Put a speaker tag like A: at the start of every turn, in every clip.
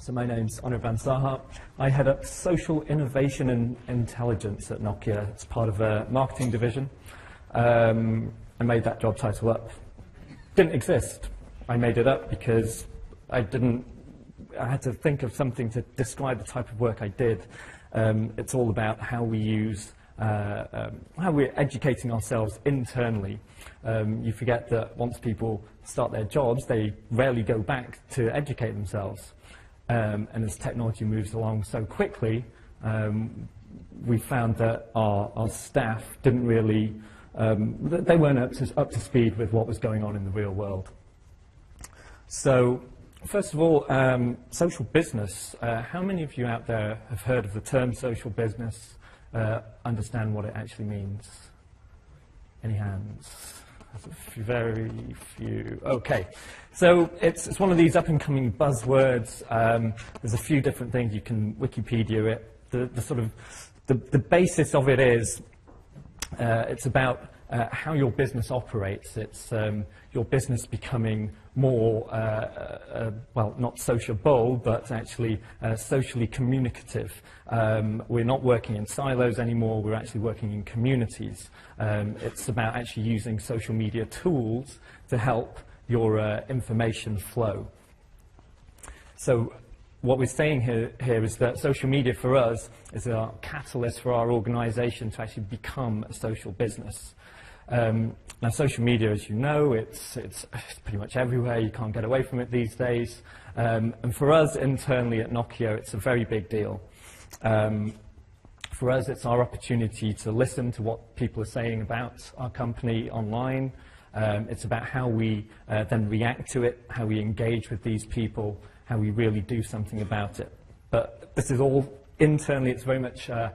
A: So my name's Anirban Saha. I head up social innovation and intelligence at Nokia. It's part of a marketing division. I made that job title up. Didn't exist. I made it up because I had to think of something to describe the type of work I did. It's all about how we use, how we're educating ourselves internally. You forget that once people start their jobs, they rarely go back to educate themselves. And as technology moves along so quickly, we found that our staff didn't really, they weren't up to speed with what was going on in the real world. So, first of all, social business. How many of you out there have heard of the term social business, understand what it actually means? Any hands? Very few. Okay, so it's one of these up-and-coming buzzwords. There's a few different things you can Wikipedia it. The basis of it is it's about how your business operates. It's your business becoming more, well, not sociable, but actually socially communicative. We're not working in silos anymore, we're actually working in communities. It's about actually using social media tools to help your information flow. So what we're saying here is that social media for us is a catalyst for our organization to actually become a social business. Now, social media, as you know, it's pretty much everywhere. You can't get away from it these days. And for us internally at Nokia, it's a very big deal. For us, it's our opportunity to listen to what people are saying about our company online. It's about how we then react to it, how we engage with these people, how we really do something about it. But this is all internally, it's very much a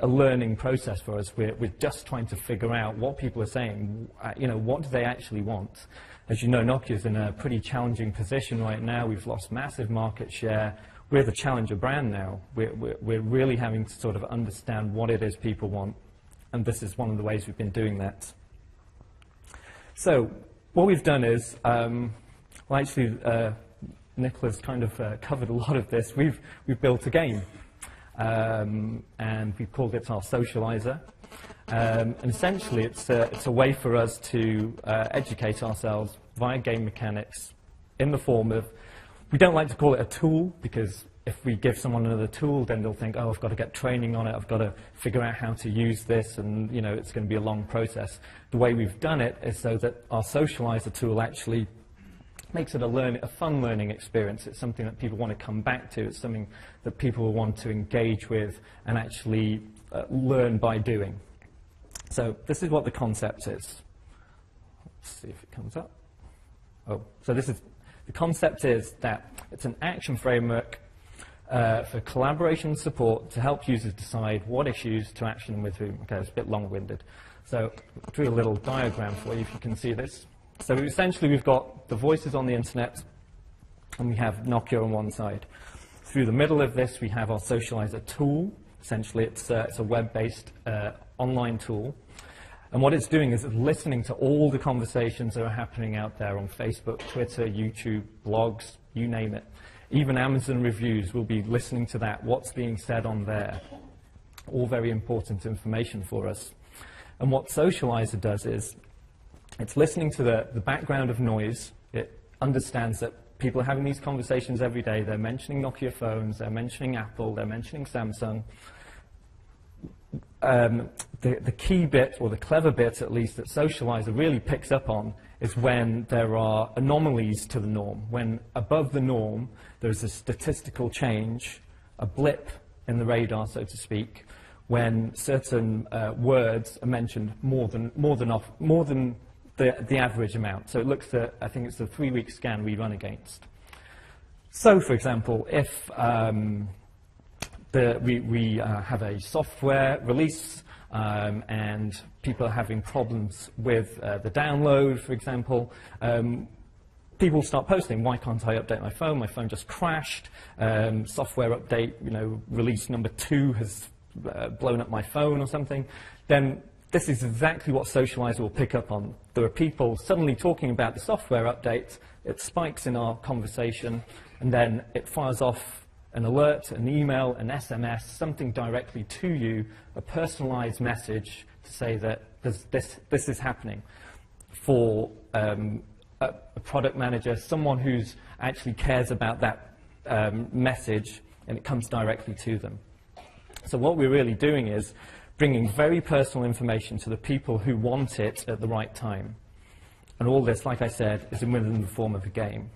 A: learning process for us. We're just trying to figure out what people are saying, what do they actually want. As you know, Nokia's in a pretty challenging position right now. We've lost massive market share. We're the challenger brand now. We're really having to sort of understand what it is people want, and this is one of the ways we've been doing that. So what we've done is, well, actually, Nicola's kind of covered a lot of this. We've built a game. And we've called it our Socializer. And essentially, it's a way for us to educate ourselves via game mechanics in the form of, we don't like to call it a tool, because if we give someone another tool, then they'll think, oh, I've got to get training on it, I've got to figure out how to use this, and it's going to be a long process. The way we've done it is so that our Socializer tool actually makes it a fun learning experience. It's something that people want to come back to. It's something that people will want to engage with and actually learn by doing. So this is what the concept is. Let's see if it comes up. Oh, so the concept is that it's an action framework for collaboration and support to help users decide what issues to action and with whom. Okay, it's a bit long-winded. So I'll do a little diagram for you if you can see this. So essentially, we've got the voices on the internet, and we have Nokia on one side. Through the middle of this, we have our Socializer tool. Essentially, it's a web-based online tool. And what it's doing is it's listening to all the conversations that are happening out there on Facebook, Twitter, YouTube, blogs, you name it. Even Amazon reviews, will be listening to that, what's being said on there. All very important information for us. And what Socializer does is, it's listening to the background of noise. It understands that people are having these conversations every day. They're mentioning Nokia phones, they're mentioning Apple, they're mentioning Samsung. The key bit, or the clever bit at least, that Socializer really picks up on is when there are anomalies to the norm. When above the norm there's a statistical change, a blip in the radar, so to speak, when certain words are mentioned more than the average amount. So it looks at, I think it's the 3-week scan we run against. So, for example, if we have a software release and people are having problems with the download, for example, people start posting, why can't I update my phone? My phone just crashed. Software update, release number 2 has blown up my phone or something. Then this is exactly what Socializer will pick up on. There are people suddenly talking about the software update. It spikes in our conversation, and then it fires off an alert, an email, an SMS, something directly to you, a personalized message to say that this is happening for a product manager, someone who's actually cares about that message, and it comes directly to them. So what we're really doing is bringing very personal information to the people who want it at the right time. And all this, like I said, is within the form of a game.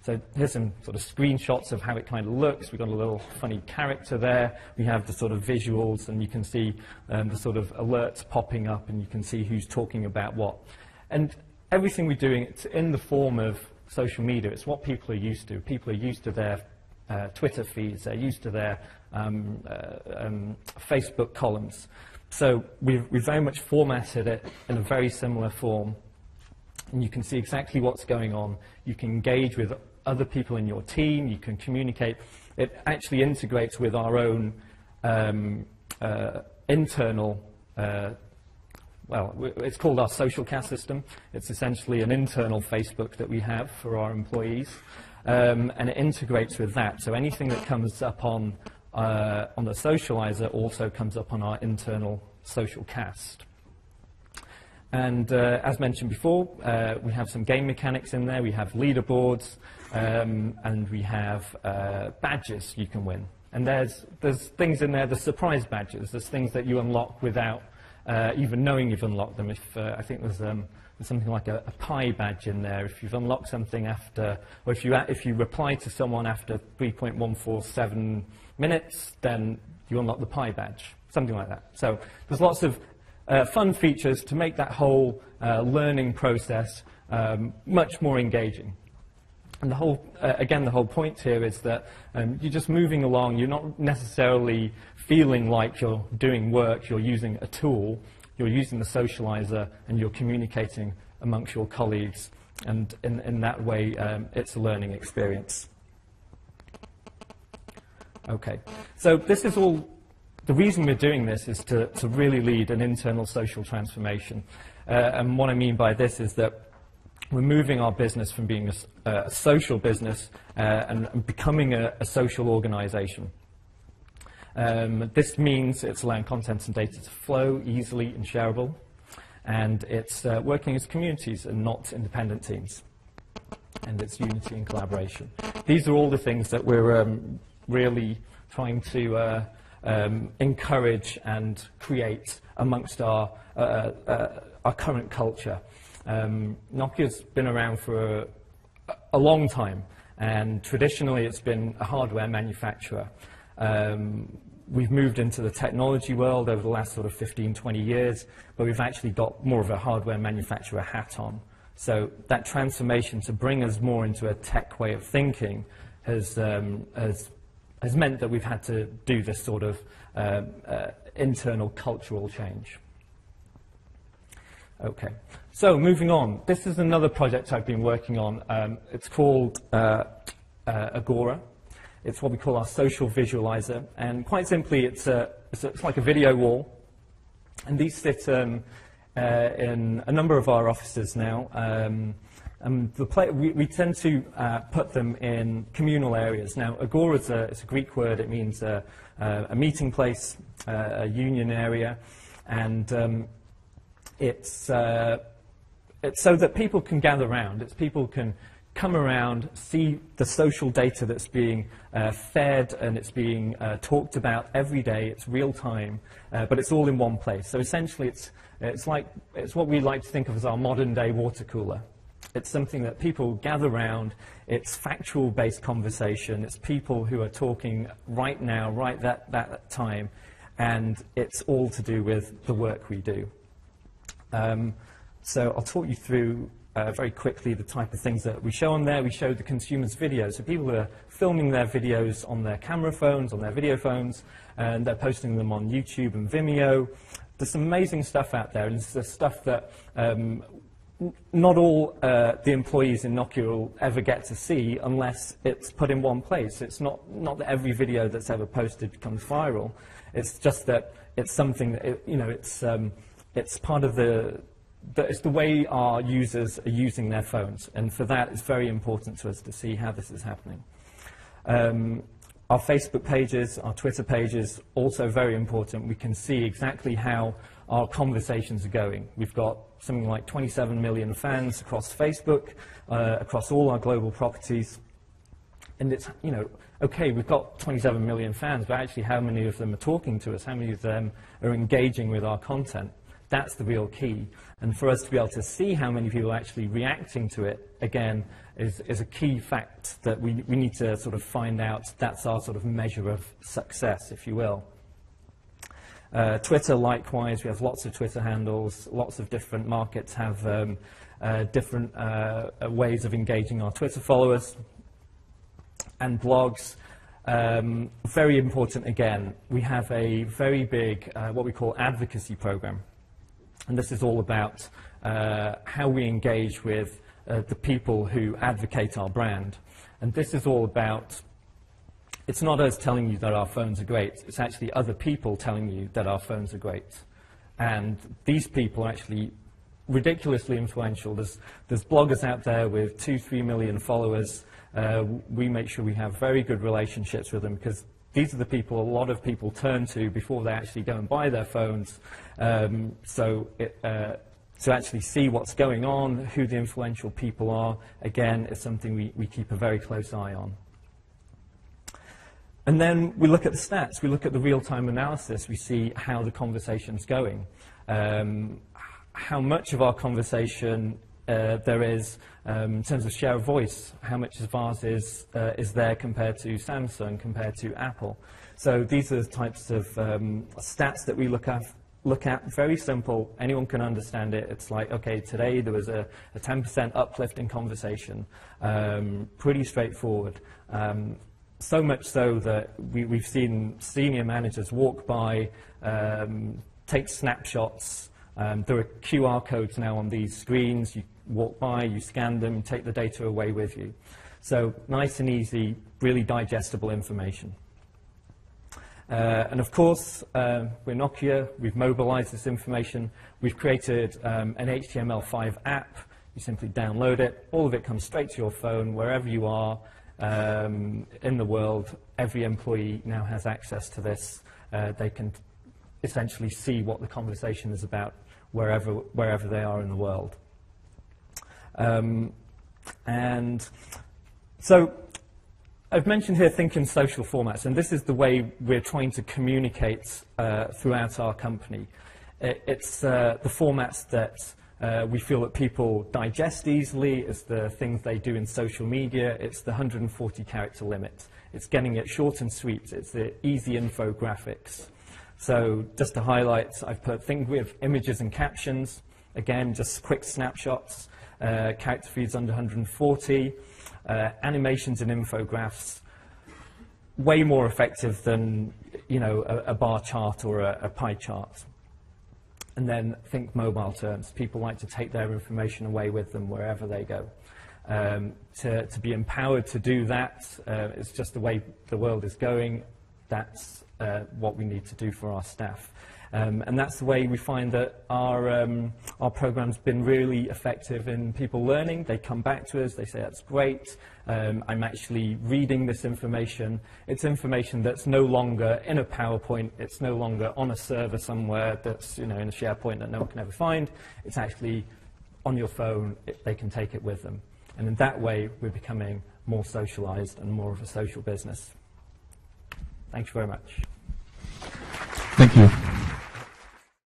A: So here's some sort of screenshots of how it kind of looks. We've got a little funny character there. We have the sort of visuals, and you can see the sort of alerts popping up, and you can see who's talking about what. And everything we're doing, it's in the form of social media. It's what people are used to. People are used to their Twitter feeds. They're used to their Facebook columns. So we've very much formatted it in a very similar form. And you can see exactly what's going on. You can engage with other people in your team. You can communicate. It actually integrates with our own internal, well, it's called our Socialcast system. It's essentially an internal Facebook that we have for our employees. And it integrates with that. So anything that comes up on the Socializer also comes up on our internal Socialcast. And as mentioned before, we have some game mechanics in there. We have leaderboards, and we have badges you can win. And there's things in there, the surprise badges. There's things that you unlock without even knowing you've unlocked them. If I think there's something like a pie badge in there. If you've unlocked something after, or if you reply to someone after 3.147 minutes, then you unlock the pie badge, something like that. So there's lots of fun features to make that whole learning process much more engaging. And the whole, again, the whole point here is that you're just moving along. You're not necessarily feeling like you're doing work. You're using a tool. You're using the Socializer, and you're communicating amongst your colleagues. And in that way, it's a learning experience. Okay, so this is all. The reason we're doing this is to really lead an internal social transformation. And what I mean by this is that we're moving our business from being a social business and becoming a social organization. This means it's allowing content and data to flow easily and shareable, and it's working as communities and not independent teams, and it's unity and collaboration. These are all the things that we're really trying to encourage and create amongst our current culture. Nokia's been around for a long time, and traditionally it's been a hardware manufacturer. We've moved into the technology world over the last sort of 15, 20 years, but we've actually got more of a hardware manufacturer hat on. So that transformation to bring us more into a tech way of thinking has meant that we've had to do this sort of internal cultural change. Okay, so moving on. This is another project I've been working on. It's called Agora. It's what we call our social visualizer, and quite simply, it's like a video wall, and these sit in a number of our offices now. We tend to put them in communal areas. Now, Agora is a Greek word. It means a meeting place, a union area, and it's so that people can gather around. It's people can come around, see the social data that's being fed, and it's being talked about every day. It's real time, but it's all in one place. So essentially, it's what we like to think of as our modern day water cooler. It's something that people gather around. It's factual-based conversation. It's people who are talking right now, right that time, and it's all to do with the work we do. So I'll talk you through very quickly the type of things that we show on there. We show the consumers' videos. So people are filming their videos on their camera phones, on their video phones, and they're posting them on YouTube and Vimeo. There's some amazing stuff out there, and it's the stuff that not all the employees in Nokia will ever get to see unless it's put in one place. It's not that every video that's ever posted becomes viral. It's just that it's something that, it's part of it's the way our users are using their phones, and for that it's very important to us to see how this is happening. Our Facebook pages, our Twitter pages, also very important. We can see exactly how our conversations are going. We've got something like 27 million fans across Facebook, across all our global properties. And it's, you know, okay, we've got 27 million fans, but actually how many of them are talking to us? How many of them are engaging with our content? That's the real key. And for us to be able to see how many people are actually reacting to it, again, is a key fact that we need to sort of find out. That's our sort of measure of success, if you will. Twitter, likewise, we have lots of Twitter handles. Lots of different markets have different ways of engaging our Twitter followers. And blogs, very important again. We have a very big, what we call advocacy program. And this is all about how we engage with the people who advocate our brand. And this is all about, it's not us telling you that our phones are great, it's actually other people telling you that our phones are great. And these people are actually ridiculously influential. There's bloggers out there with 2-3 million followers. We make sure we have very good relationships with them, because these are the people a lot of people turn to before they actually go and buy their phones. To actually see what's going on, who the influential people are, again, is something we keep a very close eye on. And then we look at the stats. We look at the real-time analysis. We see how the conversation's going, how much of our conversation there is in terms of share of voice, how much of ours is there compared to Samsung, compared to Apple. So these are the types of stats that we look at. Very simple, anyone can understand it. It's like, okay, today there was a 10% uplift in conversation. Pretty straightforward. So much so that we've seen senior managers walk by, take snapshots. There are QR codes now on these screens. You walk by, you scan them, take the data away with you. So nice and easy, really digestible information. And of course, we're Nokia. We've mobilized this information. We've created an HTML5 app. You simply download it. All of it comes straight to your phone, wherever you are in the world. Every employee now has access to this. They can essentially see what the conversation is about wherever they are in the world. And so I've mentioned here think in social formats, and this is the way we're trying to communicate throughout our company. It's the formats that we feel that people digest easily. It's the things they do in social media. It's the 140-character limit. It's getting it short and sweet. It's the easy infographics. So just to highlight, I've put things with images and captions. Again, just quick snapshots. Character feeds under 140. Animations and infographics, way more effective than, you know, a bar chart or a pie chart. And then think mobile terms. People like to take their information away with them wherever they go. To be empowered to do that, it's just the way the world is going. That's what we need to do for our staff. And that's the way we find that our program's been really effective in people learning. They come back to us, they say, that's great, I'm actually reading this information. It's information that's no longer in a PowerPoint, it's no longer on a server somewhere that's, you know, in a SharePoint that no one can ever find. It's actually on your phone, they can take it with them. And in that way, we're becoming more socialized and more of a social business. Thank you very much.
B: Thank you.